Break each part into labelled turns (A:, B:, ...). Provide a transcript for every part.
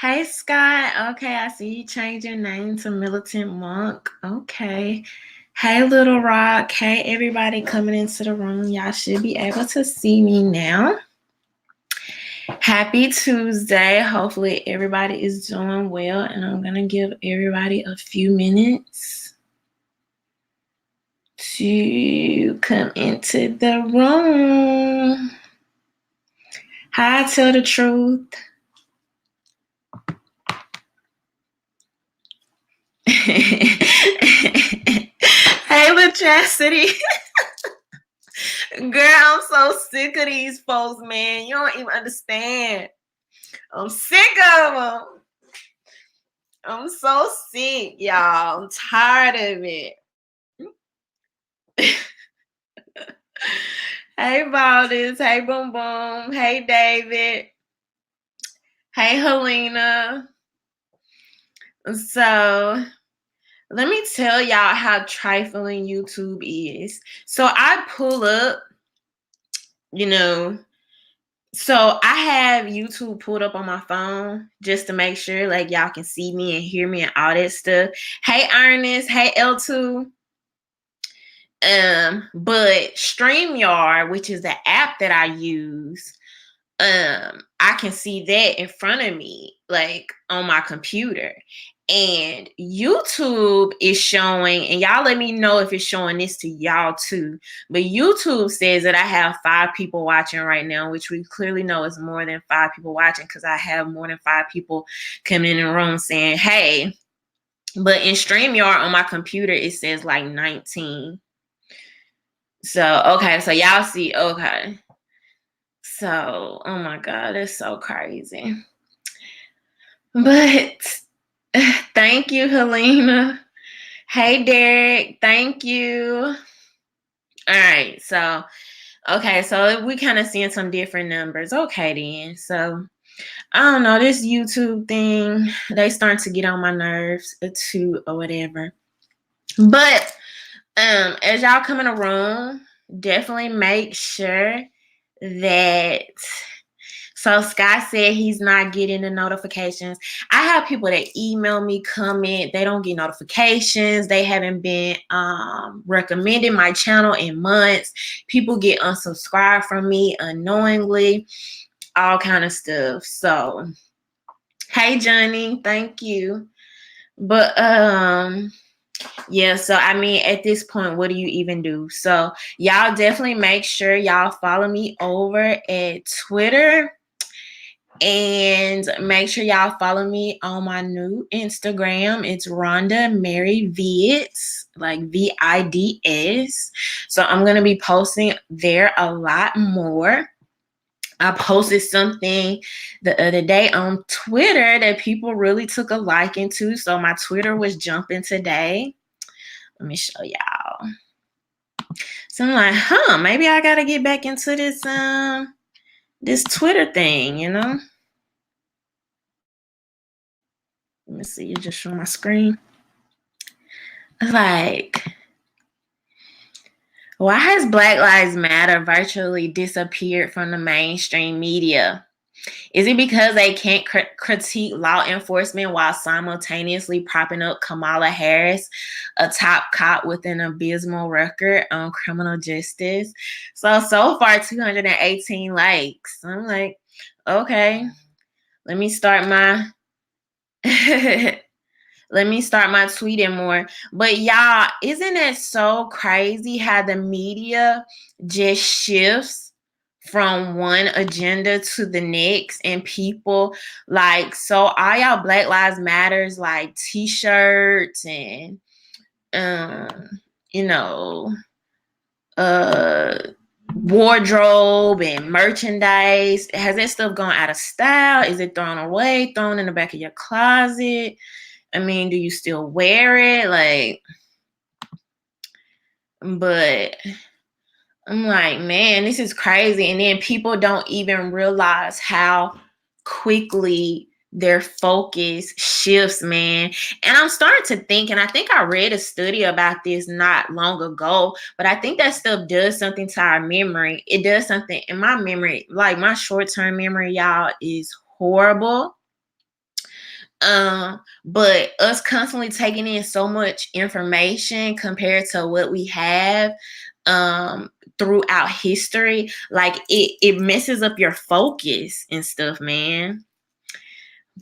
A: Hey Scott. Okay, I see you changed your name to Militant Monk. Okay. Hey Little Rock. Hey everybody coming into the room. Y'all should be able to see me now. Happy Tuesday. Hopefully everybody is doing well, and I'm gonna give everybody a few minutes to come into the room. Hi, tell the truth. Hey, Chastity. Girl, I'm so sick of these folks, man. You don't even understand. I'm sick of them. I'm so sick, y'all. I'm tired of it. Hey, Valdez. Hey, Boom Boom. Hey, David. Hey, Helena. So, let me tell y'all how trifling YouTube is. So, I pull up, so I have YouTube pulled up on my phone just to make sure like y'all can see me and hear me and all that stuff. Hey Ernest, hey L2. But StreamYard, which is the app that I use, I can see that in front of me, like on my computer. And YouTube is showing, and y'all let me know if it's showing this to y'all too. But YouTube says that I have 5 people watching right now, which we clearly know is more than 5 people watching because I have more than 5 people coming in the room saying, hey. But in StreamYard on my computer, it says like 19. So, okay, so y'all see, okay. So, oh my God, it's so crazy. But thank you, Helena. Hey, Derek. Thank you. All right. So, okay. So we kind of seeing some different numbers. Okay, then. So, I don't know. This YouTube thing, they starting to get on my nerves too or whatever. But as y'all come in the room, definitely make sure that... So Scott said he's not getting the notifications. I have people that email me, comment. They don't get notifications. They haven't been recommending my channel in months. People get unsubscribed from me unknowingly. All kind of stuff. So, hey Johnny, thank you. But yeah, so I mean, at this point, what do you even do? So y'all definitely make sure y'all follow me over at Twitter. And make sure y'all follow me on my new Instagram. It's RhondaMary Vids, like VIDS. So I'm going to be posting there a lot more. I posted something the other day on Twitter that people really took a liking to. So my Twitter was jumping today. Let me show y'all. So I'm like, maybe I got to get back into this Twitter thing, Let me see, you just show my screen. Like, why has Black Lives Matter virtually disappeared from the mainstream media? Is it because they can't critique law enforcement while simultaneously propping up Kamala Harris, a top cop with an abysmal record on criminal justice? So far, 218 likes. I'm like, okay, let me start my... Let me start my tweeting more. But y'all, isn't it so crazy how the media just shifts from one agenda to the next, and people like, so all y'all Black Lives Matters like t-shirts and wardrobe and merchandise, has that stuff gone out of style? Is it thrown away, thrown in the back of your closet? I mean, do you still wear it? Like, but I'm like, man, this is crazy. And then people don't even realize how quickly their focus shifts, man. And I'm starting to think, and I think I read a study about this not long ago, but I think that stuff does something to our memory. It does something in my memory. Like, my short-term memory, y'all, is horrible. But us constantly taking in so much information compared to what we have throughout history, like it messes up your focus and stuff, man.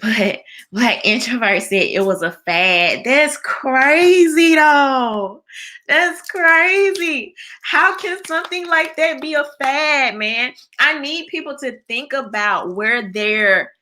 A: But Black Introvert said it was a fad. That's crazy though. That's crazy. How can something like that be a fad, man? I need people to think about where their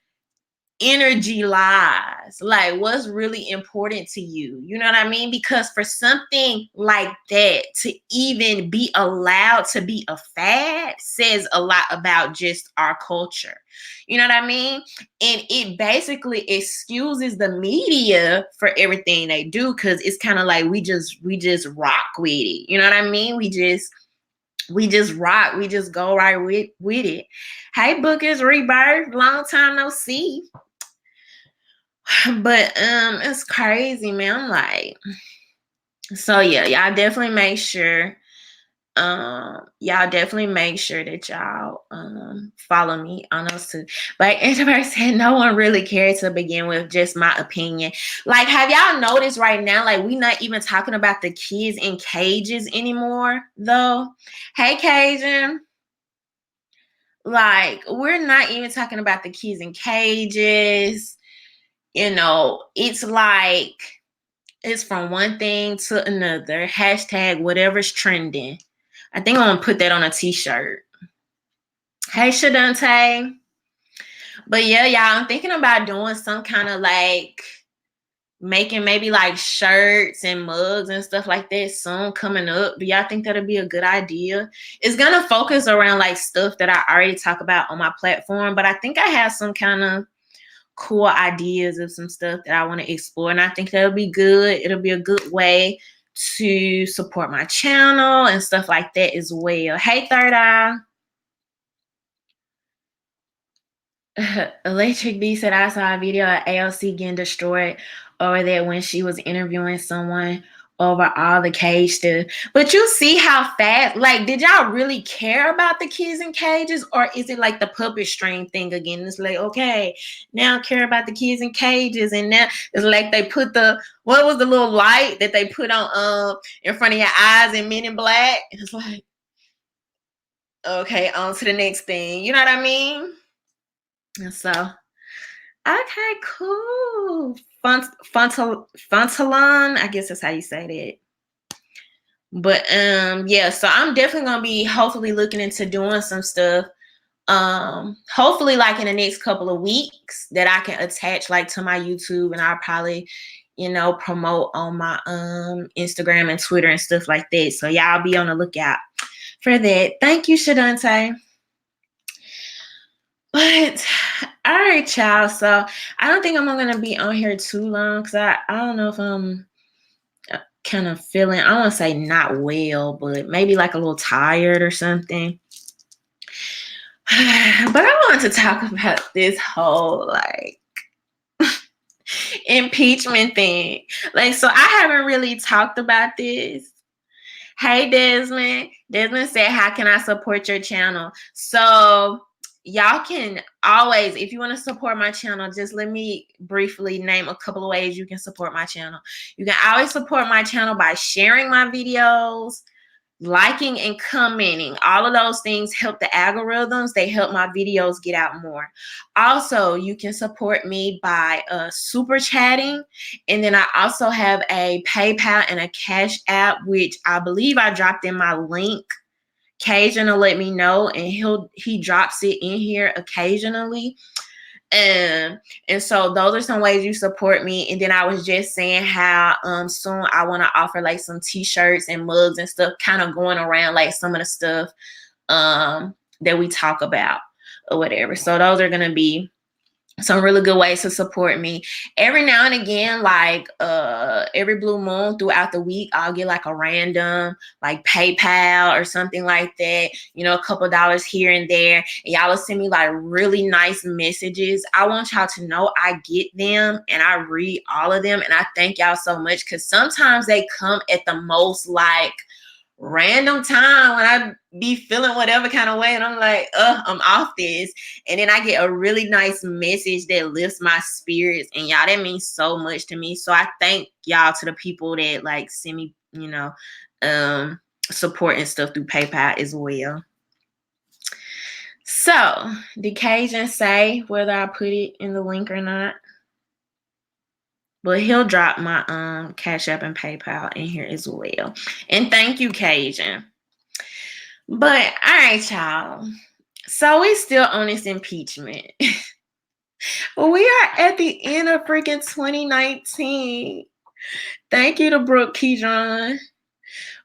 A: energy lies, like what's really important to you, you know what I mean? Because for something like that to even be allowed to be a fad says a lot about just our culture, you know what I mean? And it basically excuses the media for everything they do, because it's kind of like we just rock with it, you know what I mean? We just rock, we just go right with it. Hey Bookers Rebirth, long time no see. But it's crazy, man. I'm like, so yeah, y'all definitely make sure that y'all follow me on those two. But introvert said no one really cared to begin with, just my opinion. Like, have y'all noticed right now, like we not even talking about the kids in cages anymore though? Hey Cajun, like we're not even talking about the kids in cages. You know, it's like it's from one thing to another. Hashtag whatever's trending. I think I'm gonna put that on a t-shirt. Hey Shadante. But yeah, y'all, I'm thinking about doing some kind of like making maybe like shirts and mugs and stuff like that soon coming up. Do y'all think that'll be a good idea? It's gonna focus around like stuff that I already talk about on my platform, but I think I have some kind of cool ideas of some stuff that I want to explore, and I think that'll be good. It'll be a good way to support my channel and stuff like that as well. Hey Third Eye. Electric B said I saw a video of AOC getting destroyed over that when she was interviewing someone over all the cage stuff. But you see how fast, like, did y'all really care about the kids in cages, or is it like the puppet string thing again? It's like, okay, now care about the kids in cages, and now it's like they put what was the little light that they put on in front of your eyes in Men in Black? It's like, okay, on to the next thing. You know what I mean? And so, okay, cool. Fontalon, I guess that's how you say that. But yeah, so I'm definitely gonna be hopefully looking into doing some stuff. Hopefully like in the next couple of weeks that I can attach like to my YouTube, and I'll probably, promote on my Instagram and Twitter and stuff like that. So y'all be on the lookout for that. Thank you, Shadante. But all right, y'all. So I don't think I'm gonna be on here too long, because I don't know if I'm kind of feeling, I don't want to say not well, but maybe like a little tired or something. But I want to talk about this whole like impeachment thing. Like, so I haven't really talked about this. Hey Desmond. Desmond said, how can I support your channel? So y'all can always, if you want to support my channel, just let me briefly name a couple of ways you can support my channel. You can always support my channel by sharing my videos, liking and commenting. All of those things help the algorithms. They help my videos get out more. Also, you can support me by super chatting. And then I also have a PayPal and a Cash App, which I believe I dropped in my link. Cajun will let me know, and he drops it in here occasionally. And so those are some ways you support me. And then I was just saying how soon I want to offer like some t-shirts and mugs and stuff, kind of going around like some of the stuff that we talk about or whatever. So those are going to be some really good ways to support me. Every now and again, like every blue moon throughout the week, I'll get like a random like PayPal or something like that, a couple dollars here and there, and y'all will send me like really nice messages. I want y'all to know I get them and I read all of them, and I thank y'all so much, because sometimes they come at the most like random time when I be feeling whatever kind of way, and I'm like, I'm off this. And then I get a really nice message that lifts my spirits. And y'all, that means so much to me. So I thank y'all, to the people that like send me, support and stuff through PayPal as well. So, did Cajun say whether I put it in the link or not? But he'll drop my Cash App and PayPal in here as well. And thank you, Cajun. But all right, y'all. So we still on this impeachment. We are at the end of freaking 2019. Thank you to Brooke Keyjon.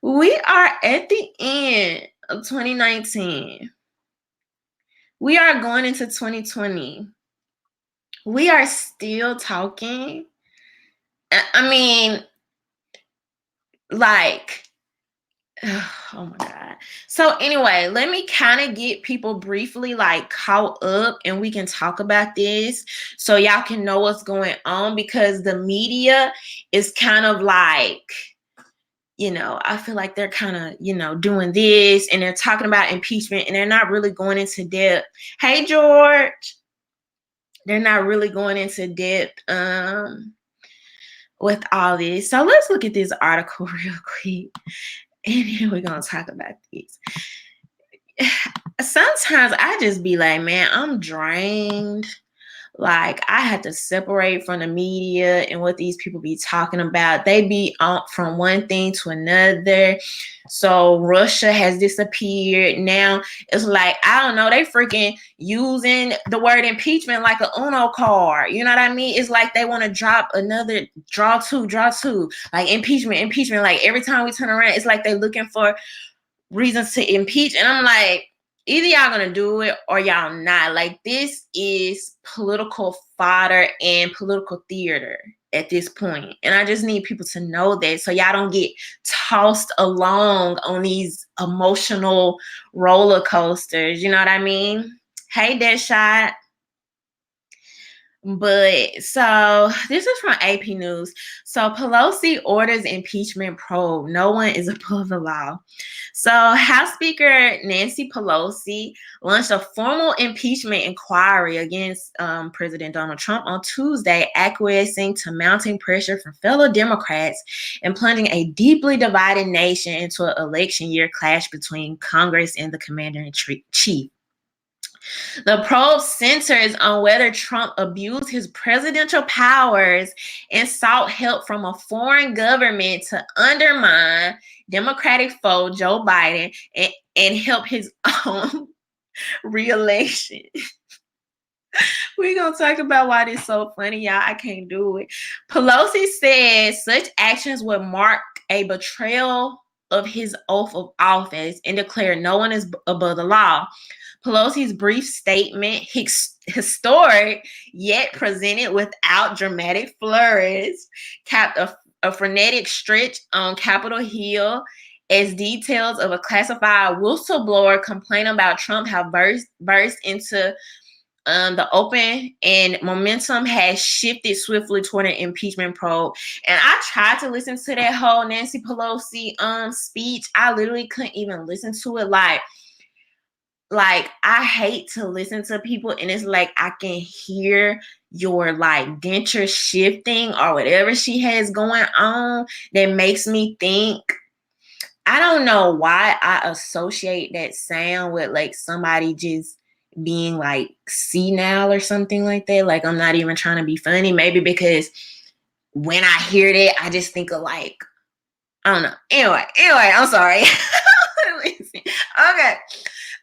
A: We are at the end of 2019. We are going into 2020. We are still talking. I mean, like, oh my God. So anyway, let me kind of get people briefly like caught up, and we can talk about this so y'all can know what's going on, because the media is kind of like, I feel like they're kind of, doing this, and they're talking about impeachment, and they're not really going into depth. Hey, George. They're not really going into depth with all this. So let's look at this article real quick, and then we're going to talk about this. Sometimes I just be like, man, I'm drained. Like, I had to separate from the media and what these people be talking about. They be on from one thing to another. So Russia has disappeared. Now it's like, I don't know, they freaking using the word impeachment like an Uno card. You know what I mean? It's like they want to drop another draw two. Like impeachment. Like every time we turn around, it's like they're looking for reasons to impeach. And I'm like, either y'all gonna do it or y'all not. Like, this is political fodder and political theater at this point. And I just need people to know that, so y'all don't get tossed along on these emotional roller coasters. You know what I mean? Hey, Deadshot. But so this is from AP News. So Pelosi orders impeachment probe. No one is above the law. So House Speaker Nancy Pelosi launched a formal impeachment inquiry against President Donald Trump on Tuesday, acquiescing to mounting pressure from fellow Democrats and plunging a deeply divided nation into an election year clash between Congress and the commander-in-chief. The probe centers on whether Trump abused his presidential powers and sought help from a foreign government to undermine Democratic foe Joe Biden and help his own re-election. We're going to talk about why this is so funny, y'all. I can't do it. Pelosi says such actions would mark a betrayal of his oath of office and declare no one is above the law. Pelosi's brief statement, historic yet presented without dramatic flourish, capped a frenetic stretch on Capitol Hill as details of a classified whistleblower complaint about Trump have burst into the open, and momentum has shifted swiftly toward an impeachment probe. And I tried to listen to that whole Nancy Pelosi speech. I literally couldn't even listen to it. Like I hate to listen to people, and it's like I can hear your like denture shifting or whatever she has going on that makes me think. I don't know why I associate that sound with like somebody just being like senile or something like that. Like, I'm not even trying to be funny. Maybe because when I hear that, I just think of like, I don't know. Anyway, I'm sorry. Okay.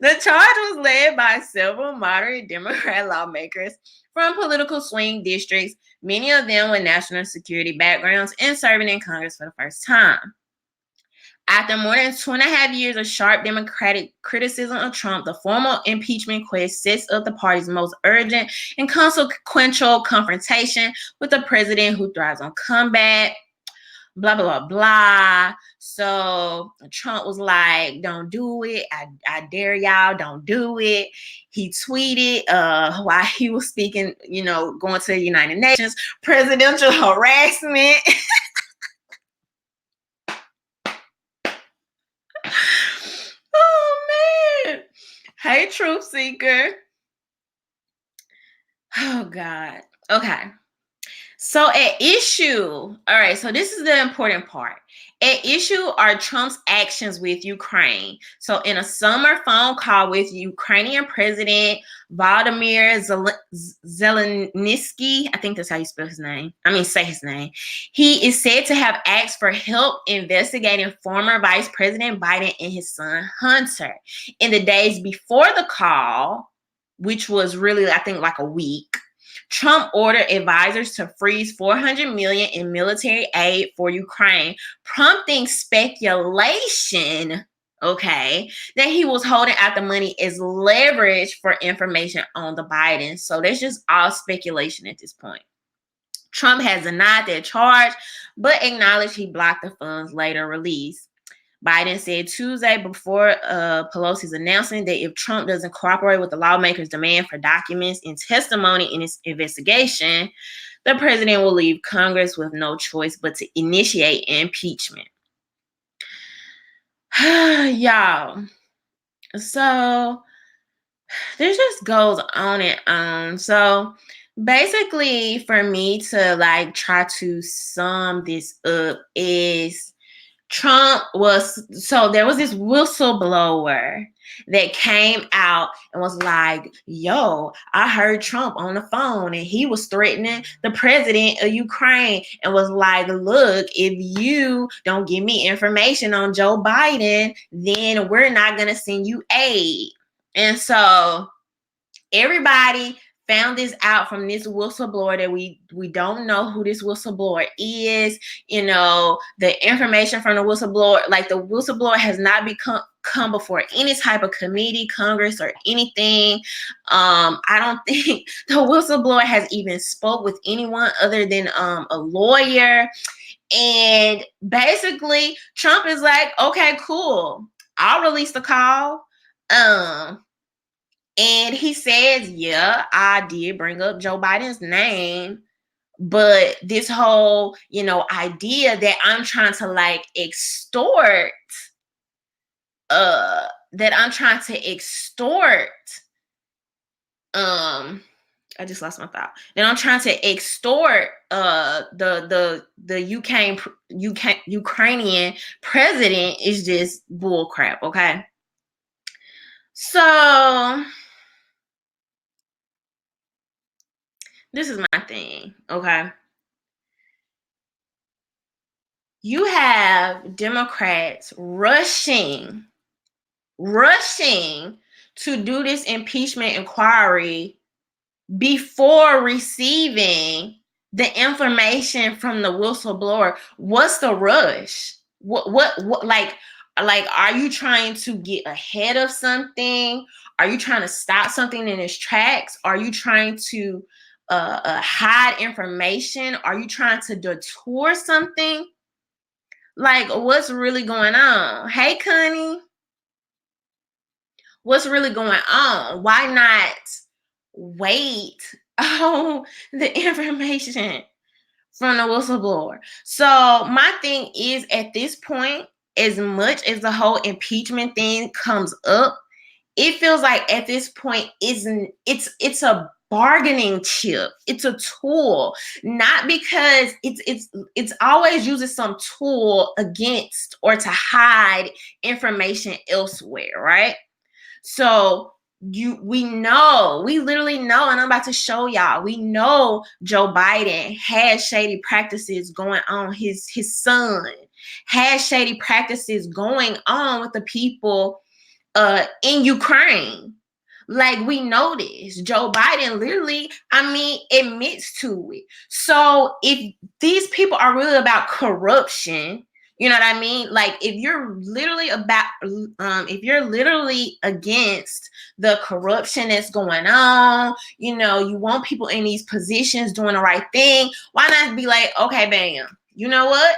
A: The charge was led by several moderate Democrat lawmakers from political swing districts, many of them with national security backgrounds and serving in Congress for the first time. After more than 2.5 years of sharp Democratic criticism of Trump, the formal impeachment quest sets up the party's most urgent and consequential confrontation with the president who thrives on combat. Blah, blah, blah, blah. So Trump was like, don't do it. I dare y'all, don't do it. He tweeted while he was speaking, going to the United Nations, presidential harassment. Hey, truth seeker. Oh God. Okay. So at issue, all right, so this is the important part. At issue are Trump's actions with Ukraine. So in a summer phone call with Ukrainian President Volodymyr Zelensky, I think that's how you spell his name. Say his name. He is said to have asked for help investigating former Vice President Biden and his son Hunter. In the days before the call, which was really, I think, like a week, Trump ordered advisors to freeze $400 million in military aid for Ukraine, prompting speculation, okay, that he was holding out the money as leverage for information on the Bidens. So that's just all speculation at this point. Trump has denied that charge, but acknowledged he blocked the funds later released. Biden said Tuesday before Pelosi's announcement that if Trump doesn't cooperate with the lawmakers' demand for documents and testimony in his investigation, the president will leave Congress with no choice but to initiate impeachment. Y'all. So this just goes on and on. So basically, for me to like try to sum this up is there was this whistleblower that came out and was like, yo, I heard Trump on the phone and he was threatening the president of Ukraine and was like, look, if you don't give me information on Joe Biden, then we're not going to send you aid. And so everybody found this out from this whistleblower that we don't know who this whistleblower is. You know, the information from the whistleblower, like the whistleblower has not come before any type of committee, Congress, or anything. I don't think the whistleblower has even spoke with anyone other than a lawyer. And basically, Trump is like, okay, cool, I'll release the call. And he says, yeah, I did bring up Joe Biden's name, but this whole, idea that I'm trying to like extort, I just lost my thought. Then I'm trying to extort the Ukrainian president is just bull crap, okay? So this is my thing, okay? You have Democrats rushing to do this impeachment inquiry before receiving the information from the whistleblower. What's the rush? What like are you trying to get ahead of something? Are you trying to stop something in its tracks? Are you trying to hide information? Are you trying to detour something? Like, what's really going on? Hey, Connie. What's really going on? Why not wait on the information from the whistleblower? So my thing is, at this point, as much as the whole impeachment thing comes up, it feels like at this point it's a bargaining chip. It's a tool, not because it's always uses some tool against or to hide information elsewhere, right? So we literally know, and I'm about to show y'all, we know Joe Biden has shady practices going on. His son has shady practices going on with the people in Ukraine. Like, we know this. Joe Biden literally, admits to it. So if these people are really about corruption, you know what I mean? Like, if you're literally against the corruption that's going on, you want people in these positions doing the right thing, why not be like, okay, bam, you know what?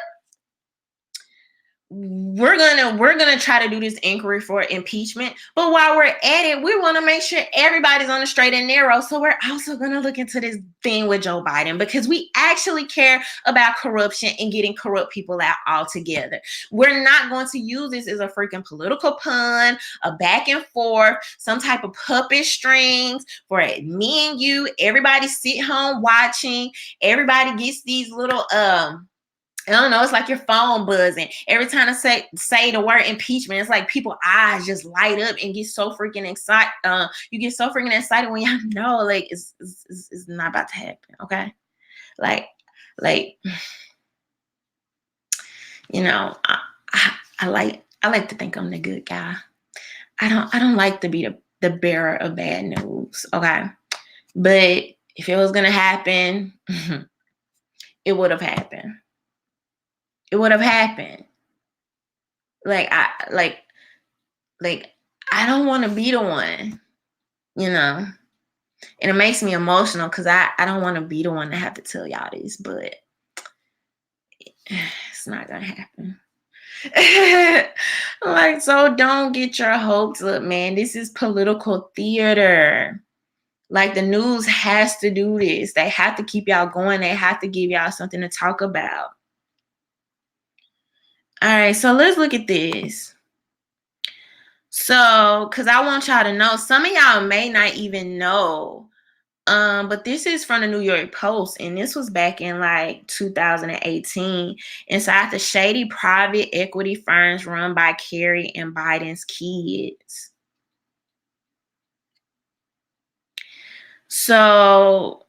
A: we're gonna try to do this inquiry for impeachment, but while we're at it, we want to make sure everybody's on the straight and narrow. So we're also gonna look into this thing with Joe Biden because we actually care about corruption and getting corrupt people out altogether. We're not going to use this as a freaking political pun, a back and forth, some type of puppet strings for me and you. Everybody sit home watching. Everybody gets these little I don't know. It's like your phone buzzing every time I say the word impeachment. It's like people's eyes just light up and get so freaking excited. You get so freaking excited when y'all know like it's not about to happen. Okay, like like I like to think I'm the good guy. I don't like to be the bearer of bad news. Okay, but if it was gonna happen, it would have happened. It would have happened. Like I don't want to be the one, and it makes me emotional because I don't want to be the one to have to tell y'all this, but it's not gonna happen. Like, so don't get your hopes up, man. This is political theater. Like, the news has to do this. They have to keep y'all going. They have to give y'all something to talk about. All right, so let's look at this. So, because I want y'all to know, some of y'all may not even know, but this is from the New York Post, and this was back in like 2018 inside the shady private equity firms run by Kerry and Biden's kids. So,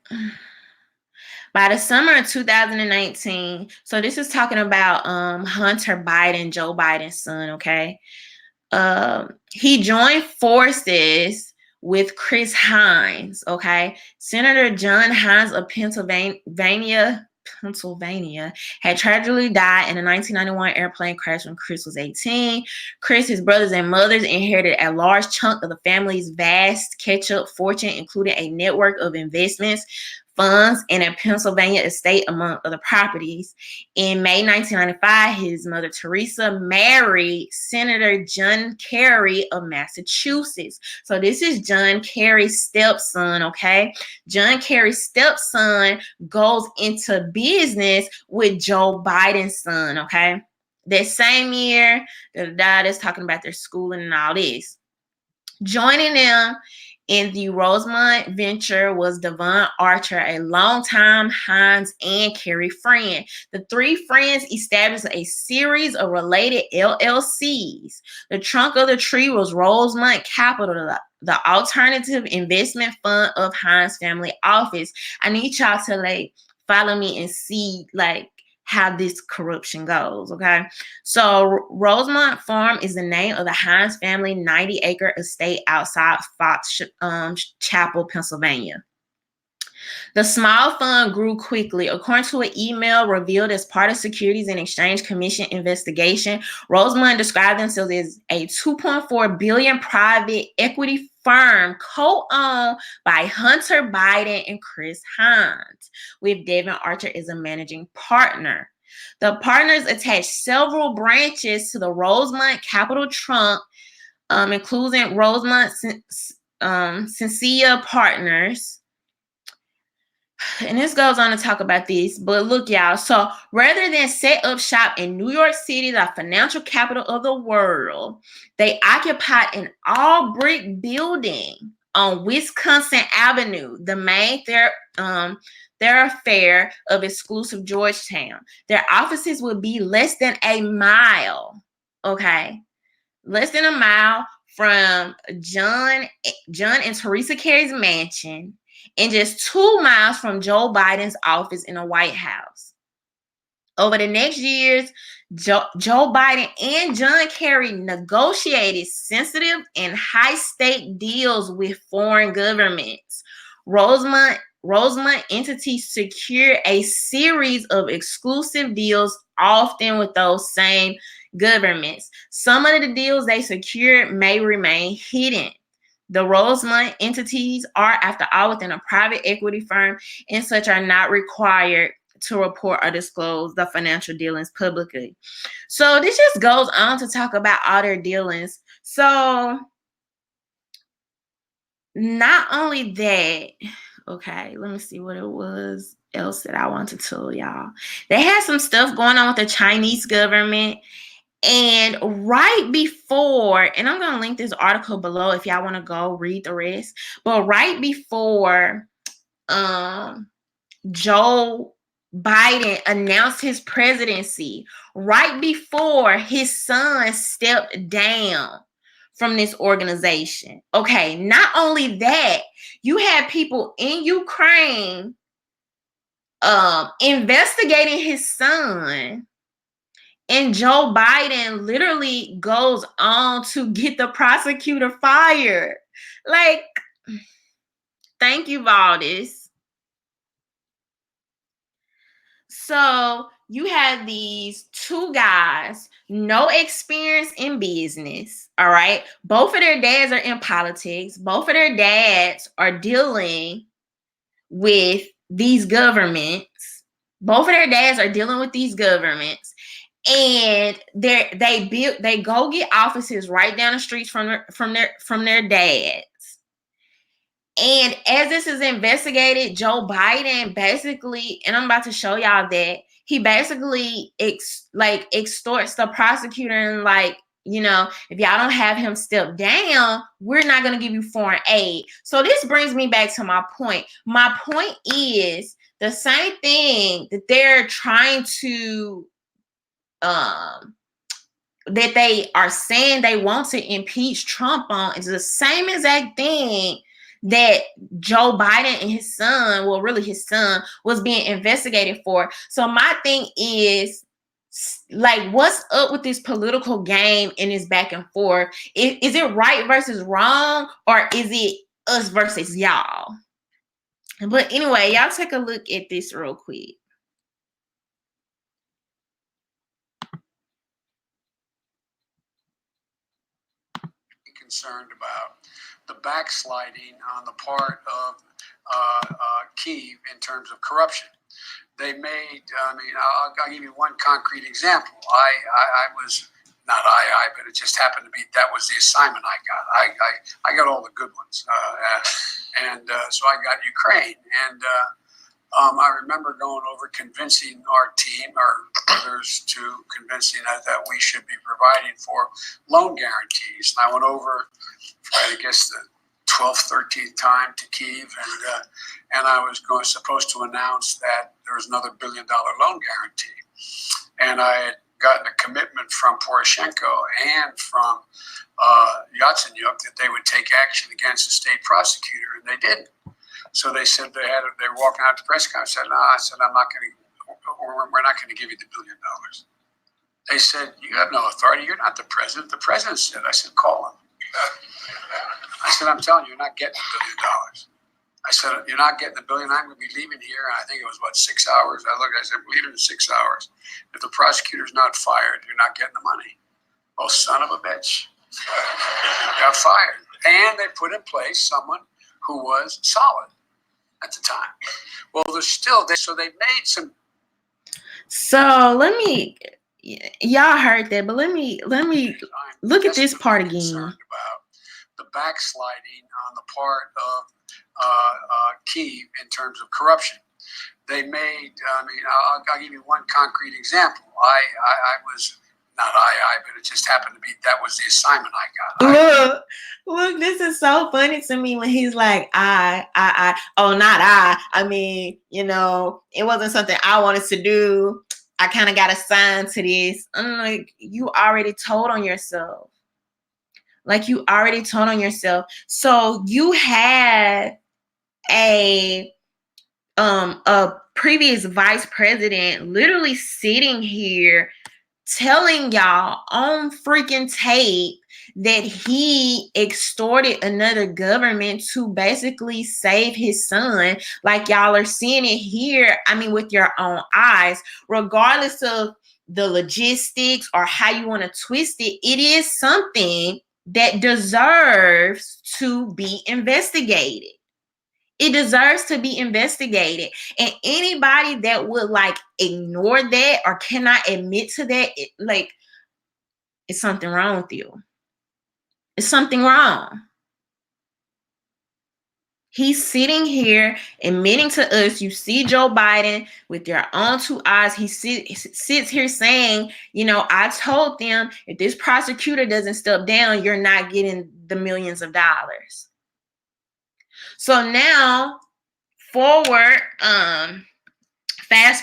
A: by the summer of 2019, so this is talking about Hunter Biden, Joe Biden's son, okay? He joined forces with Chris Hines, okay? Senator John Hines of Pennsylvania had tragically died in a 1991 airplane crash when Chris was 18. Chris, his brothers and mothers inherited a large chunk of the family's vast catch-up fortune, including a network of investments, funds, and a Pennsylvania estate, among other properties. In May 1995, his mother, Teresa, married Senator John Kerry of Massachusetts. So this is John Kerry's stepson, okay? John Kerry's stepson goes into business with Joe Biden's son, okay? That same year, the dad is talking about their schooling and all this. Joining them in the Rosemont venture was Devon Archer, a longtime Hines and Kerry friend. The three friends established a series of related LLCs. The trunk of the tree was Rosemont Capital, the alternative investment fund of Hines' family office. I need y'all to like follow me and see like how this corruption goes, okay? So Rosemont Farm is the name of the Hines family 90-acre estate outside Fox Chapel, Pennsylvania. The small fund grew quickly. According to an email revealed as part of Securities and Exchange Commission investigation, Rosemont described themselves as a $2.4 billion private equity firm co-owned by Hunter Biden and Chris Hines, with Devon Archer as a managing partner. The partners attached several branches to the Rosemont Capital Trunk, including Rosemont Syncia Partners. And this goes on to talk about this, but look, y'all. So rather than set up shop in New York City, the financial capital of the world, they occupied an all-brick building on Wisconsin Avenue, the main thoroughfare of exclusive Georgetown. Their offices would be less than a mile, okay? Less than a mile from John and Teresa Kerry's mansion, and just 2 miles from Joe Biden's office in the White House. Over the next years, Joe Biden and John Kerry negotiated sensitive and high-stake deals with foreign governments. Rosemont entities secured a series of exclusive deals, often with those same governments. Some of the deals they secured may remain hidden. The Rosemont entities are, after all, within a private equity firm and such are not required to report or disclose the financial dealings publicly. So this just goes on to talk about all their dealings. So not only that, okay, let me see what it was else that I want to tell y'all. They had some stuff going on with the Chinese government. And right before, and I'm going to link this article below if y'all want to go read the rest. But right before Joe Biden announced his presidency, right before his son stepped down from this organization. Okay, not only that, you had people in Ukraine investigating his son, and Joe Biden literally goes on to get the prosecutor fired. Like, thank you, Valdez. So you have these two guys, no experience in business. All right. Both of their dads are in politics. Both of their dads are dealing with these governments. Both of their dads are dealing with these governments. And they go get offices right down the streets from their dads. And as this is investigated, Joe Biden basically, and I'm about to show y'all that he basically extorts the prosecutor and like, you know, if y'all don't have him step down, we're not going to give you foreign aid. So this brings me back to my point. My point is the same thing that they're trying to that they are saying they want to impeach Trump on is the same exact thing that Joe Biden and his son, well, really his son, was being investigated for. So my thing is, like, what's up with this political game and this back and forth? Is it right versus wrong, or is it us versus y'all? But anyway, y'all take a look at this real quick.
B: Concerned about the backsliding on the part of Kyiv in terms of corruption. They made, I'll give you one concrete example. I was, not but it just happened to be, that was the assignment I got. I got all the good ones. So I got Ukraine. And I remember going over convincing our team, or others, to convincing that we should be providing for loan guarantees. And I went over, I guess, the 12th, 13th time to Kyiv, and I was supposed to announce that there was another $1 billion loan guarantee. And I had gotten a commitment from Poroshenko and from Yatsenyuk that they would take action against the state prosecutor, and they didn't. So they said they were walking out to press conference. I said, no, I'm not going to, we're not going to give you the $1 billion. They said, you have no authority. You're not the president. The president said. I said, call him. I said, I'm telling you, you're not getting $1 billion. I said, you're not getting $1 billion. I'm going to be leaving here. And I think it was about 6 hours. I said, I'm leaving in 6 hours. If the prosecutor's not fired, you're not getting the money. Oh, son of a bitch. Got fired. And they put in place someone who was solid at the time. Well, there's still, so they made some.
A: So let me, y'all heard that, but let me look at this part again.
B: About the backsliding on the part of Kyiv in terms of corruption. They made, I'll give you one concrete example. I was, not but it just happened to be, that was the assignment I
A: got. Look, this is so funny to me when he's like, I mean, you know, it wasn't something I wanted to do. I kind of got assigned to this. I'm like, you already told on yourself. So you had a previous vice president literally sitting here telling y'all on freaking tape that he extorted another government to basically save his son. Like, y'all are seeing it here, I mean, with your own eyes, regardless of the logistics or how you want to twist it. It is something that deserves to be investigated. It deserves to be investigated. And anybody that would like ignore that or cannot admit to that, it's something wrong with you. It's something wrong. He's sitting here admitting to us, you see Joe Biden with your own two eyes. He sits here saying, I told them if this prosecutor doesn't step down, you're not getting the millions of dollars. So now fast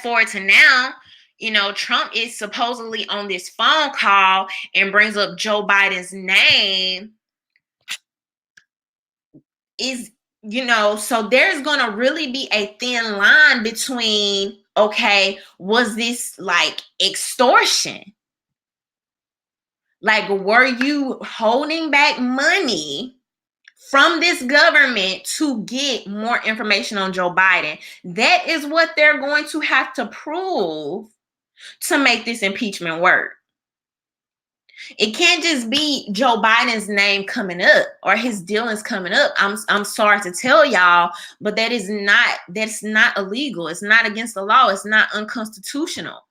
A: forward to now, Trump is supposedly on this phone call and brings up Joe Biden's name. So there's going to really be a thin line between, okay, was this like extortion? Like, were you holding back money from this government to get more information on Joe Biden? That is what they're going to have to prove to make this impeachment work. It can't just be Joe Biden's name coming up or his dealings coming up. I'm sorry to tell y'all, but that's not illegal. It's not against the law. It's not unconstitutional.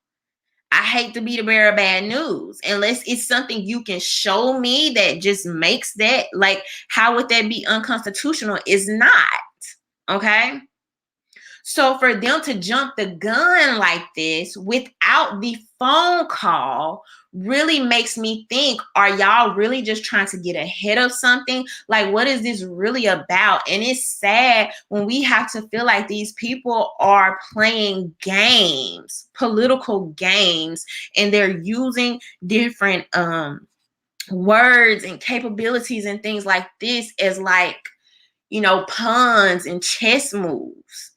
A: I hate to be the bearer of bad news. Unless it's something you can show me that just makes that, like, how would that be unconstitutional? It's not. Okay? So for them to jump the gun like this without the phone call really makes me think, are y'all really just trying to get ahead of something? Like, what is this really about? And it's sad when we have to feel like these people are playing games, political games, and they're using different words and capabilities and things like this as like, puns and chess moves.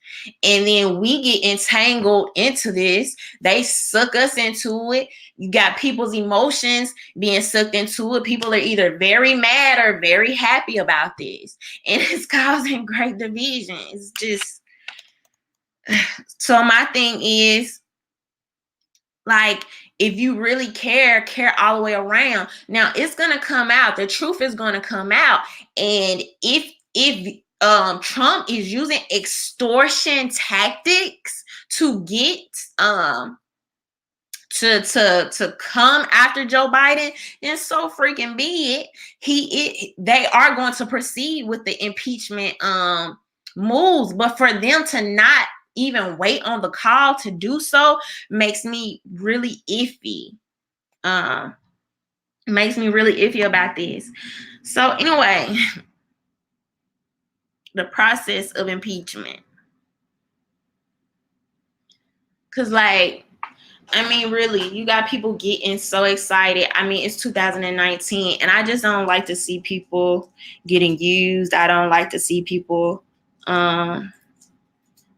A: And then we get entangled into this. They suck us into it. You got people's emotions being sucked into it. People are either very mad or very happy about this. And it's causing great division. It's just... So my thing is, like, if you really care all the way around. Now, it's going to come out. The truth is going to come out. And if Trump is using extortion tactics to get to come after Joe Biden, then so freaking be it. They are going to proceed with the impeachment moves, but for them to not even wait on the call to do so makes me really iffy. Makes me really iffy about this. So anyway, the process of impeachment. Because, like, I mean, really, you got people getting so excited. I mean, it's 2019, and I just don't like to see people getting used. I don't like to see people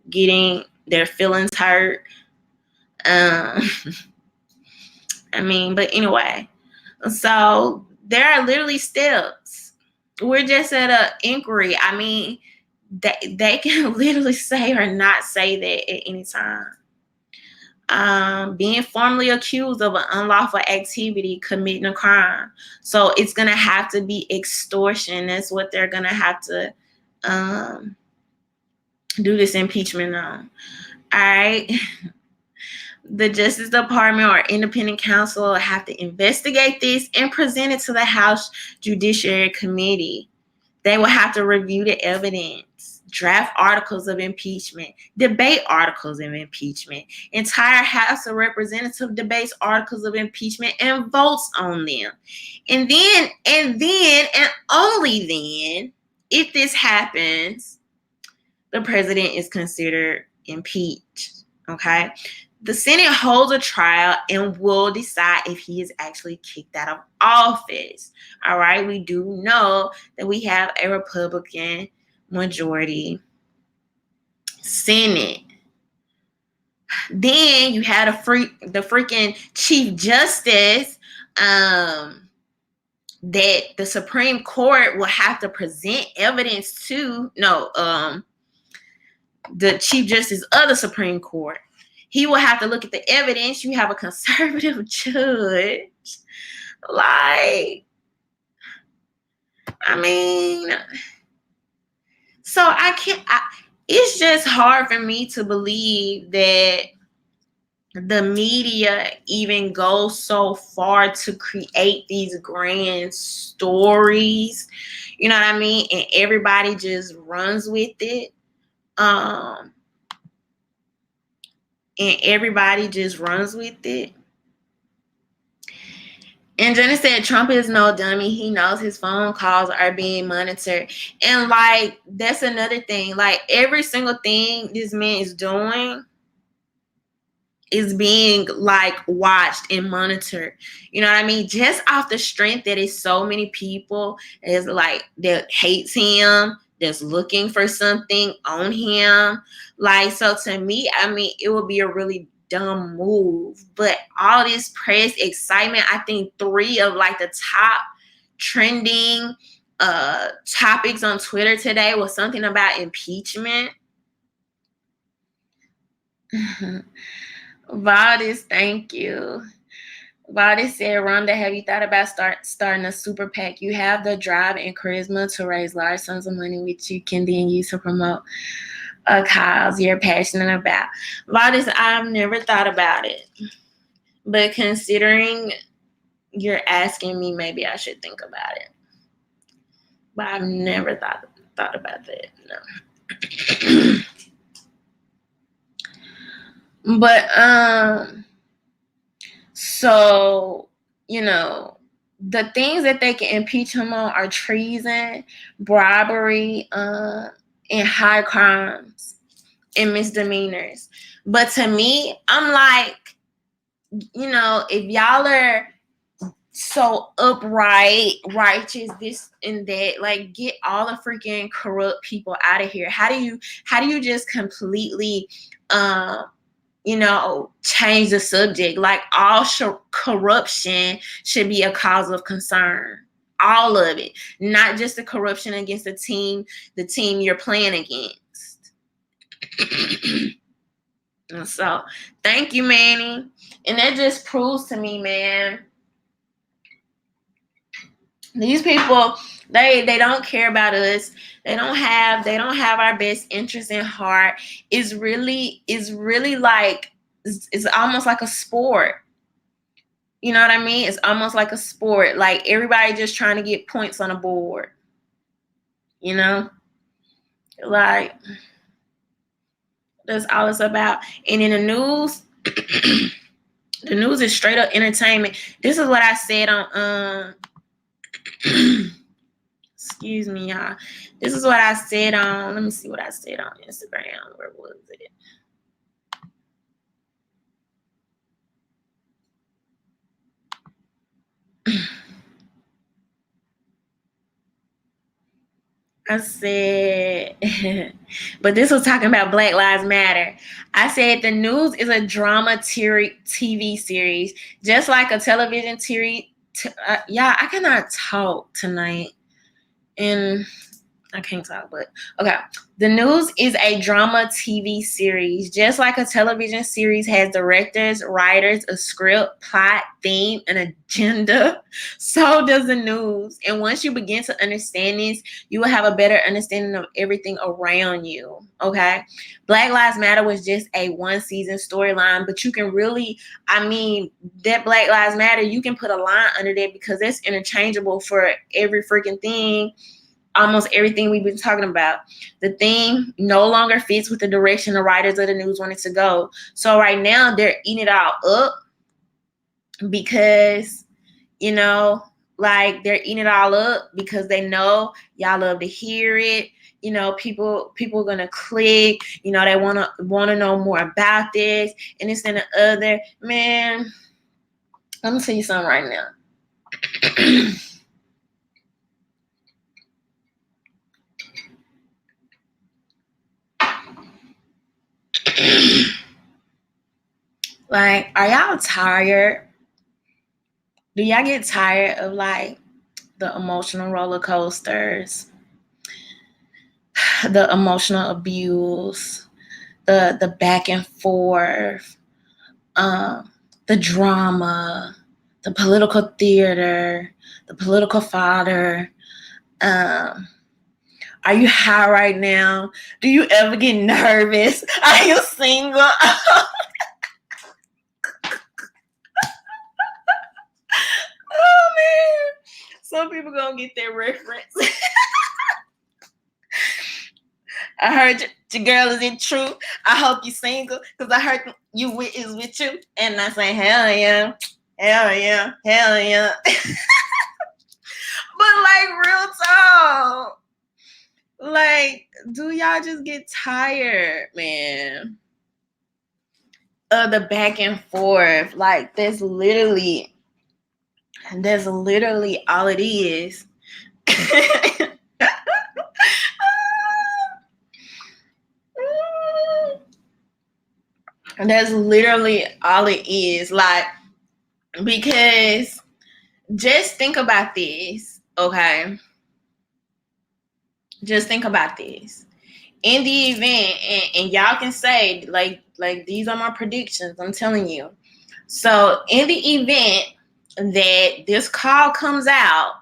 A: getting their feelings hurt. I mean, but anyway, so there are literally steps. We're just at an inquiry. I mean, they can literally say or not say that at any time. Being formally accused of an unlawful activity, committing a crime. So it's going to have to be extortion. That's what they're going to have to do this impeachment on. All right. The Justice Department or independent counsel have to investigate this and present it to the House Judiciary Committee. They will have to review the evidence, draft articles of impeachment, debate articles of impeachment. Entire House of Representatives debates articles of impeachment and votes on them. And then, and only then, if this happens, the president is considered impeached. Okay? The Senate holds a trial and will decide if he is actually kicked out of office. All right. We do know that we have a Republican majority Senate. Then you had the freaking Chief Justice that the Supreme Court will have to present evidence to. The Chief Justice of the Supreme Court. He will have to look at the evidence. You have a conservative judge. Like, I mean, So it's just hard for me to believe that the media even goes so far to create these grand stories, you know what I mean? And everybody just runs with it. Um, and everybody just runs with it. And Jenna said Trump is no dummy. He knows his phone calls are being monitored. And like, that's another thing. Like, every single thing this man is doing is being like watched and monitored. You know what I mean? Just off the strength that it's so many people is like that hates him, that's looking for something on him. Like, so to me, I mean, it would be a really dumb move. But all this press excitement, I think 3 of like the top trending topics on Twitter today was something about impeachment. Valdis, thank you. Valdis said, Rhonda, have you thought about starting a super PAC? You have the drive and charisma to raise large sums of money, which you can then use to promote a cause you're passionate about. Valdis, I've never thought about it. But considering you're asking me, maybe I should think about it. But I've never thought about that. No. But so, you know, the things that they can impeach him on are treason, bribery, and high crimes and misdemeanors. But to me, I'm like, you know, if y'all are so upright, righteous, this and that, like, get all the freaking corrupt people out of here. How do you just completely you know, change the subject? Like, all corruption should be a cause of concern. All of it, not just the corruption against the team you're playing against. So, thank you, Manny. And that just proves to me, man, these people, they don't care about us. They don't have our best interest in heart. It's really like it's almost like a sport. You know what I mean? It's almost like a sport. Like, everybody just trying to get points on a board. You know? Like, that's all it's about. And in the news, the news is straight up entertainment. This is what I said on excuse me, y'all. This is what I said on, let me see what I said on Instagram. Where was it? I said, but this was talking about Black Lives Matter. I said the news is a drama TV series, just like a television series. Yeah, I cannot talk tonight. And I can't talk, but okay. The news is a drama TV series. Just like a television series has directors, writers, a script, plot, theme, and agenda, so does the news. And once you begin to understand this, you will have a better understanding of everything around you. Okay? Black Lives Matter was just a 1-season storyline, but you can really, I mean, that Black Lives Matter, you can put a line under that because that's interchangeable for every freaking thing. Almost everything we've been talking about. The theme no longer fits with the direction the writers of the news wanted to go. So right now they're eating it all up because, you know, like, they're eating it all up because they know y'all love to hear it. You know, people are gonna click. You know, they wanna know more about this and this and the other. Man, let me tell you something right now. Like, are y'all tired? Do y'all get tired of like the emotional roller coasters, the emotional abuse, the back and forth, the drama, the political theater, the political fodder? Are Are you high right now? Do you ever get nervous? Are you single? Oh man, some people gonna get that reference. I heard your girl, is it true? I hope you single, because I heard you is with you. And I say, hell yeah, hell yeah, hell yeah. But like real talk, like, do y'all just get tired, man, of the back and forth? Like, that's literally all it is. That's literally all it is. Like, because just think about this, okay? Just think about this. In the event, and y'all can say, like these are my predictions, I'm telling you. So in the event that this call comes out,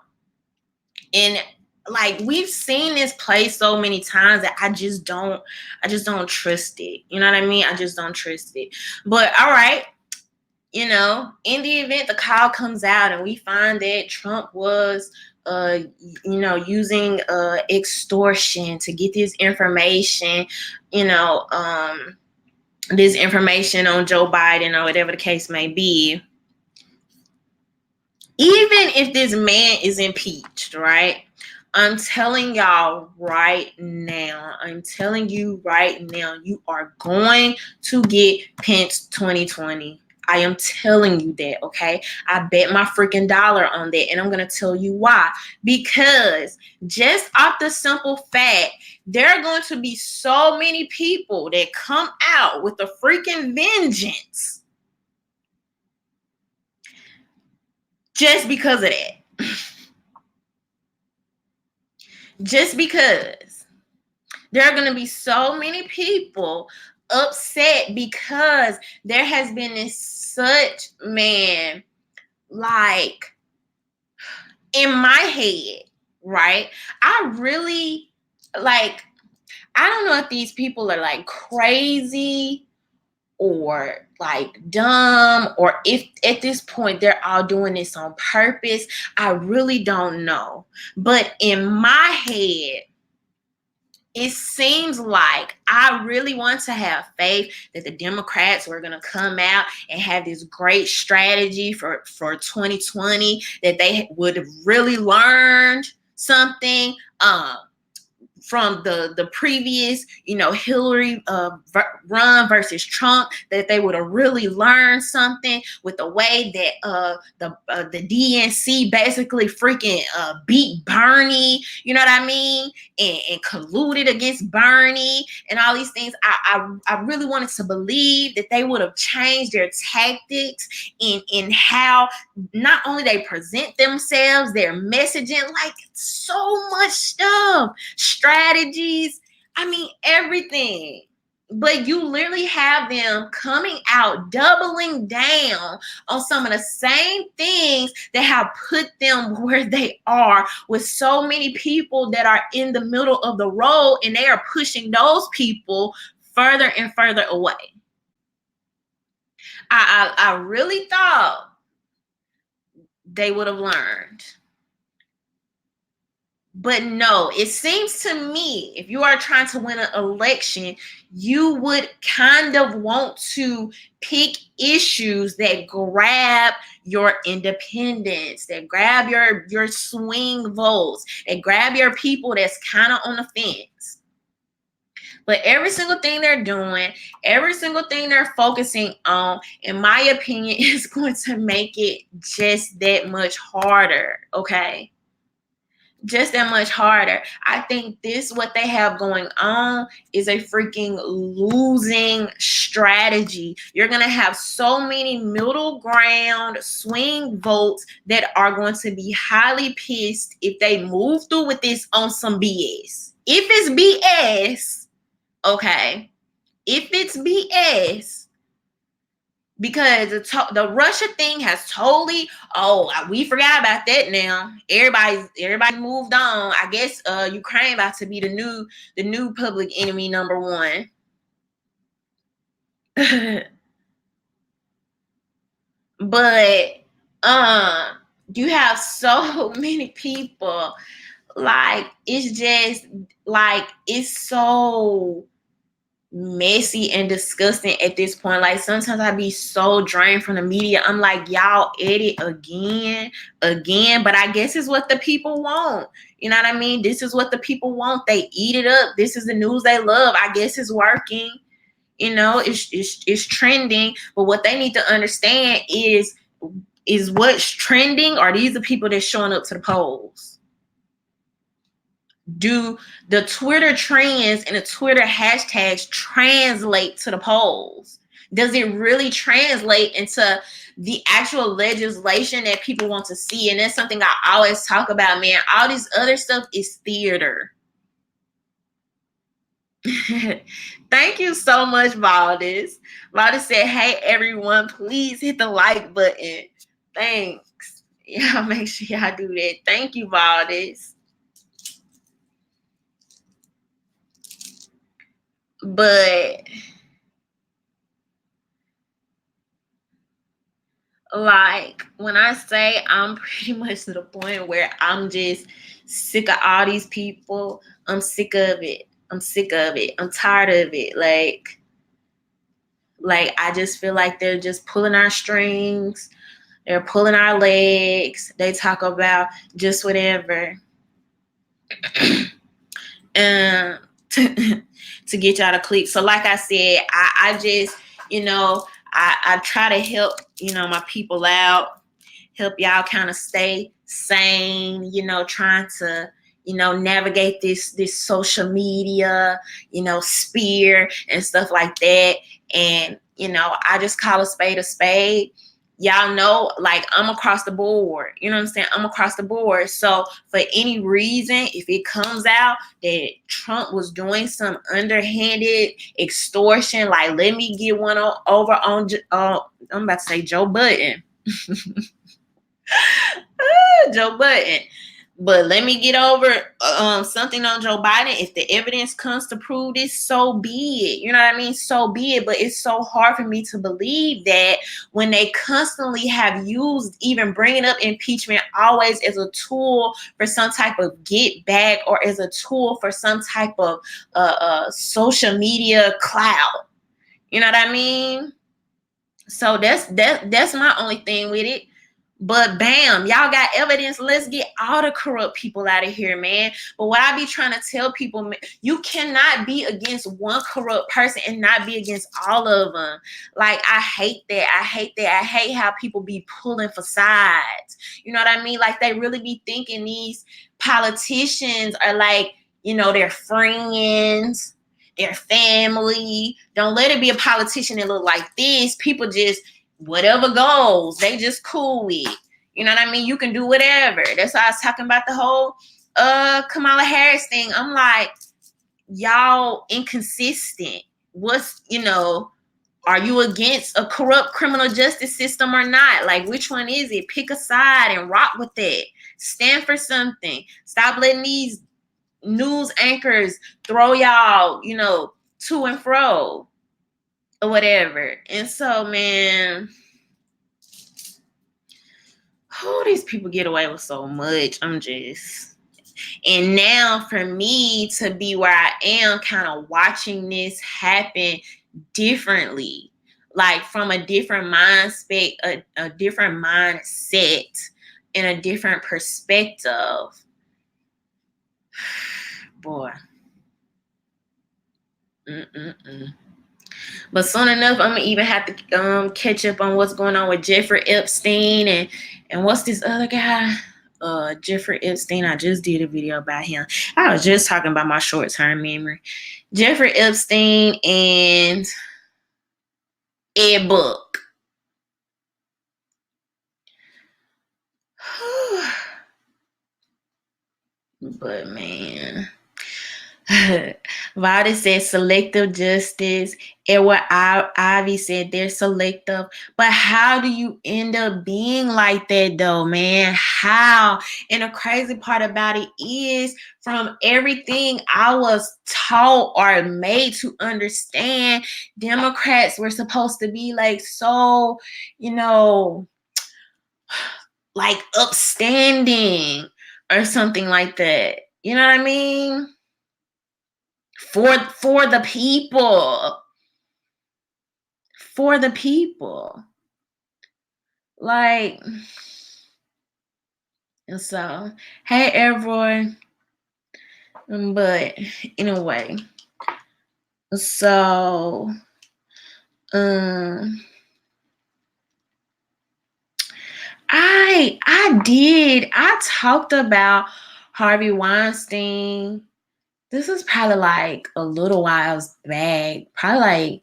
A: and like we've seen this play so many times that I just don't trust it. You know what I mean? I just don't trust it. But all right, you know, in the event the call comes out and we find that Trump was using extortion to get this information, this information on Joe Biden or whatever the case may be. Even if this man is impeached, right? I'm telling y'all right now, you are going to get Pence 2020. I am telling you that, okay? I bet my freaking dollar on that, and I'm going to tell you why. Because just off the simple fact, there are going to be so many people that come out with a freaking vengeance just because of that. Just because. There are going to be so many people upset because there has been this such, man, like, in my head, right? I really, like, I don't know if these people are like crazy or like dumb, or if at this point they're all doing this on purpose. I really don't know. But in my head, it seems like I really want to have faith that the Democrats were going to come out and have this great strategy for 2020, that they would have really learned something from the previous, Hillary run versus Trump, that they would have really learned something with the way that the DNC basically freaking beat Bernie, you know what I mean, and colluded against Bernie and all these things. I really wanted to believe that they would have changed their tactics in how not only they present themselves, their messaging, like so much stuff, strategies, I mean, everything. But you literally have them coming out, doubling down on some of the same things that have put them where they are, with so many people that are in the middle of the road, and they are pushing those people further and further away. I really thought they would have learned. But no, it seems to me, if you are trying to win an election, you would kind of want to pick issues that grab your independence, that grab your swing votes, that grab your people that's kind of on the fence. But every single thing they're doing, every single thing they're focusing on, in my opinion, is going to make it just that much harder, okay? Just that much harder. I think what they have going on is a freaking losing strategy. You're going to have so many middle ground swing votes that are going to be highly pissed if they move through with this on some BS. If it's BS, okay, if it's BS, because the Russia thing has totally, we forgot about that now. Everybody moved on. I guess Ukraine about to be the new public enemy number one. But you have so many people, like it's just like it's so messy and disgusting at this point. Like sometimes I be so drained from the media. I'm like, y'all edit again, but I guess it's what the people want. You know what I mean? This is what the people want. They eat it up. This is the news they love. I guess it's working. You know, it's trending. But what they need to understand is what's trending are these the people that's showing up to the polls. Do the Twitter trends and the Twitter hashtags translate to the polls? Does it really translate into the actual legislation that people want to see? And that's something I always talk about, man. All this other stuff is theater. Thank you so much, Valdez. Valdez said, hey, everyone, please hit the like button. Thanks. Yeah, make sure y'all do that. Thank you, Valdez. But like when I say I'm pretty much to the point where I'm just sick of all these people, I'm sick of it. I'm tired of it. Like I just feel like they're just pulling our strings. They're pulling our legs. They talk about just whatever. To get y'all to click. So like I said, I just, I try to help, my people out, help y'all kind of stay sane, trying to, navigate this social media, sphere and stuff like that. And, I just call a spade a spade. Y'all know, like, I'm across the board. You know what I'm saying? I'm across the board. So for any reason, if it comes out that Trump was doing some underhanded extortion, like, let me get one over on, I'm about to say Joe Budden. Joe Budden. But let me get over something on Joe Biden. If the evidence comes to prove this, so be it. You know what I mean? So be it. But it's so hard for me to believe that when they constantly have used even bringing up impeachment always as a tool for some type of get back or as a tool for some type of social media clout. You know what I mean? So that's my only thing with it. But bam, y'all got evidence. Let's get all the corrupt people out of here, man. But what I be trying to tell people, you cannot be against one corrupt person and not be against all of them. Like, I hate that. I hate how people be pulling for sides. You know what I mean? Like, they really be thinking these politicians are like, their friends, their family. Don't let it be a politician that look like this. People just whatever goes, they just cool with. You know what I mean? You can do whatever. That's why I was talking about the whole Kamala Harris thing. I'm like, y'all inconsistent. What's, are you against a corrupt criminal justice system or not? Like, which one is it? Pick a side and rock with it. Stand for something. Stop letting these news anchors throw y'all, to and fro or whatever. And so, man, these people get away with so much. And now for me to be where I am, kind of watching this happen differently, like from a different mindset, a different mindset, and a different perspective. Boy. But soon enough, I'm gonna even have to catch up on what's going on with Jeffrey Epstein and what's this other guy? Jeffrey Epstein. I just did a video about him. I was just talking about my short-term memory. Jeffrey Epstein and Ed Book. But man, Valdez said selective justice. Edward Ivy said they're selective. But how do you end up being like that though, man? How? And the crazy part about it is from everything I was taught or made to understand, Democrats were supposed to be like so, like upstanding or something like that. You know what I mean? For the people. For the people. Like, and so, hey everyone. But anyway, so I talked about Harvey Weinstein. This is probably like a little while back, probably like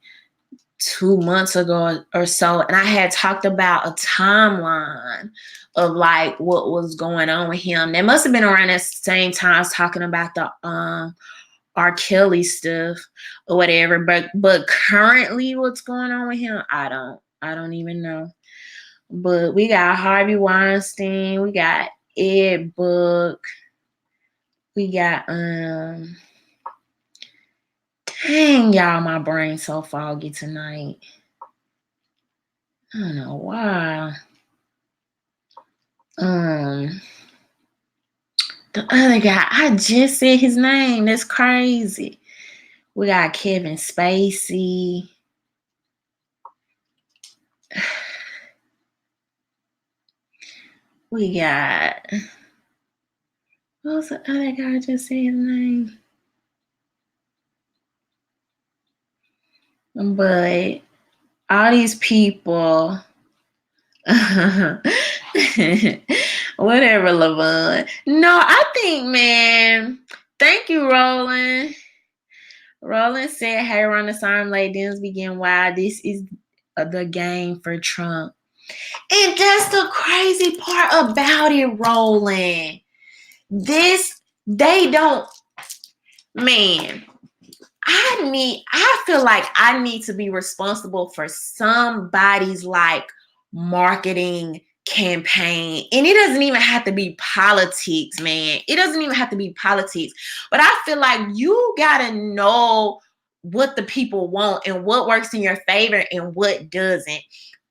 A: 2 months ago or so, and I had talked about a timeline of like what was going on with him. That must have been around that same time I was talking about the R. Kelly stuff or whatever. But currently what's going on with him, I don't even know. But we got Harvey Weinstein, we got Ed Book, we got dang y'all, my brain's so foggy tonight. I don't know why. The other guy, I just said his name. That's crazy. We got Kevin Spacey. We got, what was the other guy I just said his name? But all these people, whatever, Lavon. No, I think, man, thank you, Roland. Roland said, hey, Rhonda, sorry I'm late. Dinners begin. Wow, this is the game for Trump. And that's the crazy part about it, Roland. They don't, man, I feel like I need to be responsible for somebody's like marketing campaign. And it doesn't even have to be politics, man. It doesn't even have to be politics. But I feel like you gotta know what the people want and what works in your favor and what doesn't.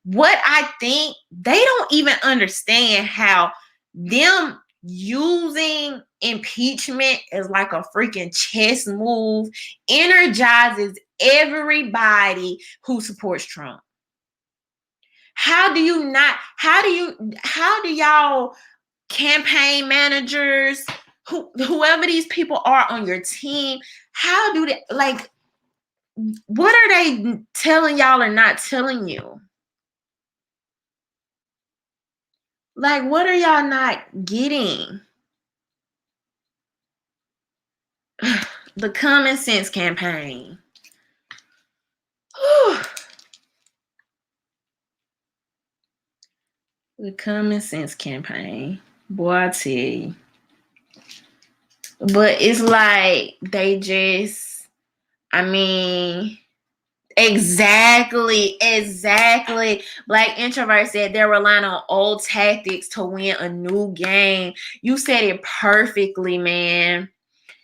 A: What I think, they don't even understand how them using impeachment as like a freaking chess move energizes everybody who supports Trump. How do y'all campaign managers, whoever these people are on your team, how do they, like, what are they telling y'all or not telling you? Like, what are y'all not getting? The common sense campaign. The common sense campaign. Boy, I tell you. But it's like they just, I mean, exactly. Black Introvert said they're relying on old tactics to win a new game. You said it perfectly, man.